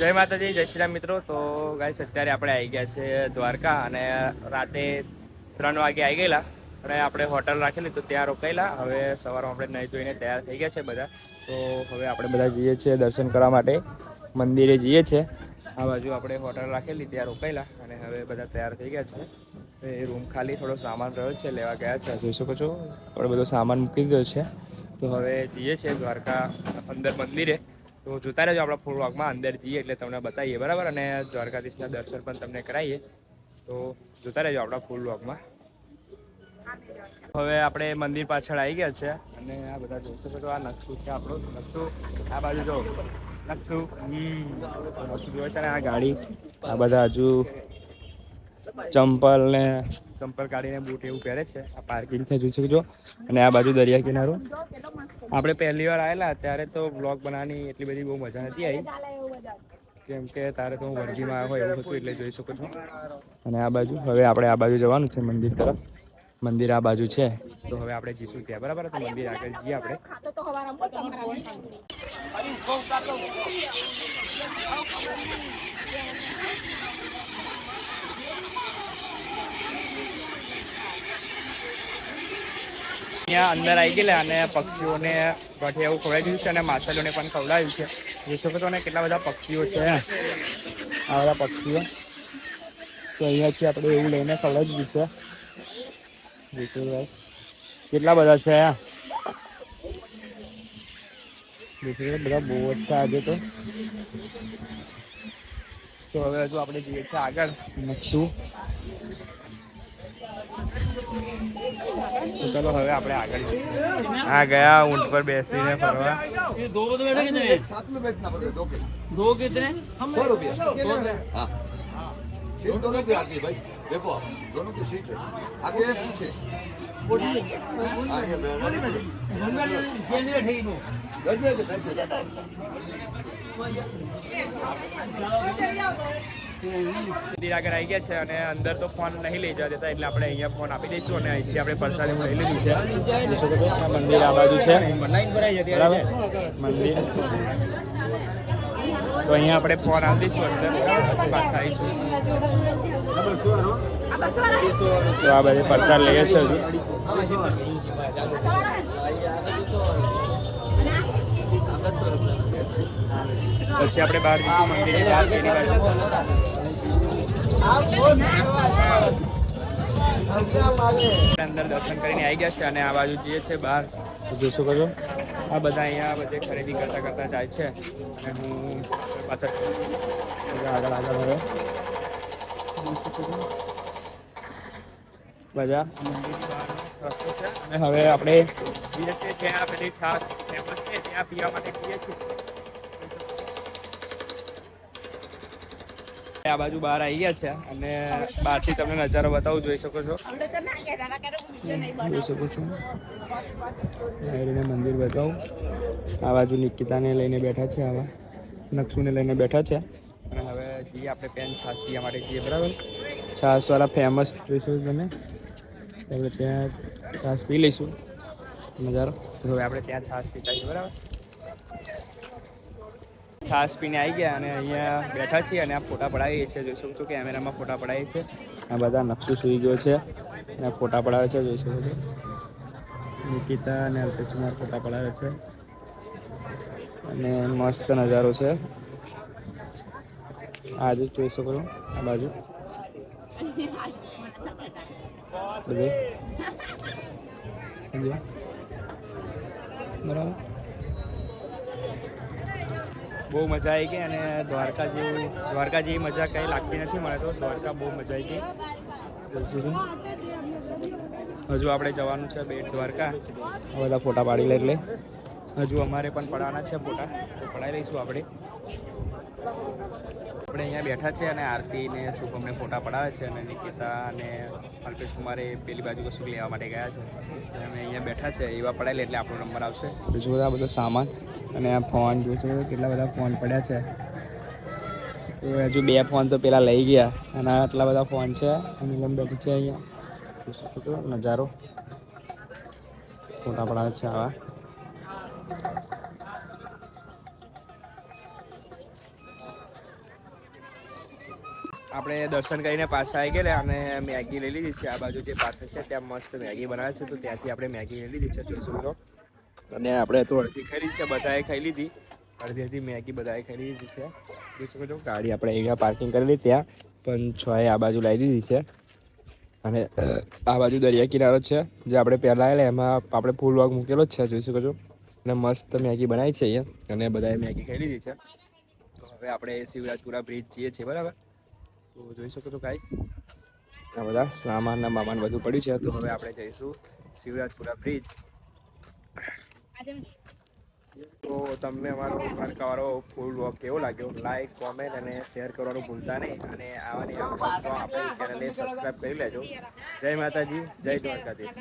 જય માતાજી, જય શ્રી રામ મિત્રો. તો ગાઈસ અત્યારે આપણે આવી ગયા છે દ્વારકા અને રાતે 3 વાગે આવી ગયેલા અને આપણે હોટલ રાખેલી તો ત્યાં રોકાયેલા. હવે સવારમાં આપણે નહીં ધોઈને તૈયાર થઈ ગયા છે બધા. તો હવે આપણે બધા જઈએ છીએ દર્શન કરવા માટે, મંદિરે જઈએ છીએ. આ બાજુ આપણે હોટલ રાખેલી ત્યાં રોકાયેલા અને હવે બધા તૈયાર થઈ ગયા છે. એ રૂમ ખાલી થોડો સામાન રહ્યો છે, લેવા ગયા છે. જોઈ શકો છો આપણે બધો સામાન મૂકી ગયો છે. તો હવે જઈએ છીએ દ્વારકા અંદર મંદિરે. તો જોતા રહેજો આપણા ફૂલ વ્લોગમાં. અંદર જઈએ એટલે તમને બતાવીએ બરાબર, અને દ્વારકાધીશના દર્શન પણ તમને કરાવીએ. તો જોતા રહેજો આપણા ફૂલ વ્લોગમાં. હવે આપણે મંદિર પાછળ આવી ગયા છે અને આ બધા જોઈ શકો છો. આ નકશું છે આપણું. નકશું આ બાજુ જો નકશું નકશું જોવે છે ને. આ ગાડી, આ બધા હજુ ચંપલ કાઢીને બૂટ એવું પહેરે છે. આ પાર્કિંગ છે, જોઈ શકજો. અને આ બાજુ દરિયા કિનારો. આપણે પહેલી વાર આવેલા ત્યારે તો બ્લોગ બનાવવાની એટલી બધી બહુ મજા નથી આવી, કેમ કે તારે તો હું વર્ગીમાં આવ્યો હોય એવું હતું, એટલે જોઈ શકો છો. અને આ બાજુ હવે આપણે આ બાજુ જવાનું છે મંદિર તરફ. મંદિર આ બાજુ છે, તો હવે આપણે જઈશું ત્યાં બરાબર. તો મંદિર આગળ જઈએ આપણે. અહીંયા અંદર આવી ગયેલા અને પક્ષીઓને ગઠે એવું ખવડાવી દીધું છે અને માછલીઓને પણ ખવડાવ્યું છે. જોઈ શકો છો ને કેટલા બધા પક્ષીઓ છે. આ બધા પક્ષીઓ તો અહીંયાથી આપણે એવું લઈને ખવડાવી દીધું છે. કેટલા બધા છે બધા, બહુ જ છે આજે તો. હવે હજુ આપણે જઈએ છીએ આગળ. નકશું તો ચલો હવે આપણે આગળ આ ગયા ઊંટ પર બેસીને ફરવા. दो कितने? 100 रुपया। हाँ दोनों की आती है भाई, देखो आप दोनों की सीट है आगे पीछे। મંદિર આગળ આવી ગયા છે અને અંદર તો ફોન નહીં લઈ જવા દેતા, એટલે આપણે અહીંયા ફોન આપી દઈશું અને અહીંથી આપણે પ્રસાદી લઈ લીધું છે. મંદિર આ બાજુ છે બરાબર. મંદિર તો અહીંયા આપણે ફોન આપી દઈશું અંદર, પાછા આવીશું. તો આ બધી પ્રસાદ લઈએ છે હજુ. પછી આપણે બહાર જઈશું મંદિરની બહાર. અંદર દર્શન કરીને આવી ગયા છે અને આ બાજુ જઈએ છે બહાર. જોઈ શકો છો આ બધા અહીંયા બધે ખરીદી કરતા જાય છે અને હું પાછળ આગળ હવે બધા રસ્તો છે. અને હવે આપણે જઈએ છીએ ત્યાં પેલી છાશ ફેમસ છે, ત્યાં પીવા માટે જઈએ છીએ. આ બાજુ બહાર આવી ગયા છે અને બહારથી તમને નજારો બતાવું. જોઈ શકો છો, જોઈ શકો છો. મંદિર બતાવું. આ બાજુ નિકિતાને લઈને બેઠા છે, આવા નકશુને લઈને બેઠા છે. અને હવે જઈએ આપણે પેન છાશ પીવા માટે જઈએ બરાબર. છાશવાળા ફેમસ જોઈશું તમે, એટલે ત્યાં છાશ પી લઈશું નજારો. હવે આપણે ત્યાં છાશ પીતા છીએ બરાબર. છાશ પીને આવી ગયા અને અહીંયા બેઠા છીએ અને આ ફોટા પડાવીએ છીએ. જોઈ શકો છો કેમેરામાં ફોટા પડાવીએ છીએ. આ બધા નકશો સુઈ ગયો છે અને ફોટા પડાવે છે. જોઈ શકો છો નિકિતા અને અલ્પેશ કુમાર ફોટા પડાવે છે અને મસ્ત નજારો છે. આજે જોઈ શકો છો આ બાજુ બધે બરાબર. બહુ મજા આવી ગઈ અને દ્વારકા જેવી મજા કંઈ લાગતી નથી મને તો. દ્વારકા બહુ મજા આવી ગઈ. હજુ આપણે જવાનું છે બેટ દ્વારકા. આ બધા ફોટા પાડી લે એટલે હજુ અમારે પણ પડાવવાના છે ફોટા, તો પડાવી લઈશું આપણે. આપણે અહીંયા બેઠા છે અને આરતી ને શુભમને ફોટા પડાવે છે અને નિકિતા અને અલ્પેશ કુમારે પેલી બાજુ કશું લેવા માટે ગયા છે. અમે અહીંયા બેઠા છે, એવા પડાવી લે એટલે આપણો નંબર આવશે. બીજું બધા બધો સામાન અને આ ફોન જોઈશું. કેટલા બધા ફોન પડ્યા છે. હજુ 2 ફોન તો પેલા લઈ ગયા અને આટલા બધા ફોન છે. અને બેઠી છે અહીંયા. જોઈ શકો છો નજારો, ફોટા પડાવે છે આવા. આપણે દર્શન કરીને પાછા આવી ગયેલા અને મેગી લઈ લીધી છે. આ બાજુ જે પાછળ છે ત્યાં મસ્ત મેગી બનાવે છે, તો ત્યાંથી આપણે મેગી લઈ લીધી છે, જોઈ શકો છો. અને આપણે તો અડધી ખાઈ લીધી છે, બધાએ ખાઈ લીધી. અડધી મેગી બધાએ ખાઈ લીધી છે, જોઈ શકો છો. ગાડી આપણે અહીંયા પાર્કિંગ કરેલી, ત્યાં પણ છ આ બાજુ લાવી દીધી છે. અને આ બાજુ દરિયા કિનારો છે, જે આપણે પહેલાં આવેલા એમાં આપણે ફૂલ વાગ મૂકેલો જ છે, જોઈ શકો છો. અને મસ્ત મેગી બનાવી છે અહીંયા, અને બધાએ મેગી ખાઈ લીધી છે. તો હવે આપણે શિવરાજપુરા બ્રિજ જઈએ છીએ, બરાબર. તો જોઈ શકો છો ગાઈસ, આ બધા સામાન બધું પડ્યું છે. તો હવે આપણે જઈશું શિવરાજપુરા બ્રિજ. તો તમને અમારો દ્વારકાવાળો ફૂલ વ્લોગ કેવો લાગ્યો? લાઈક, કોમેન્ટ અને શેર કરવાનું ભૂલતા નહીં. અને આવાની તો આપણી ચેનલને સબસ્ક્રાઈબ કરી લેજો. જય માતાજી, જય દ્વારકાધીશ.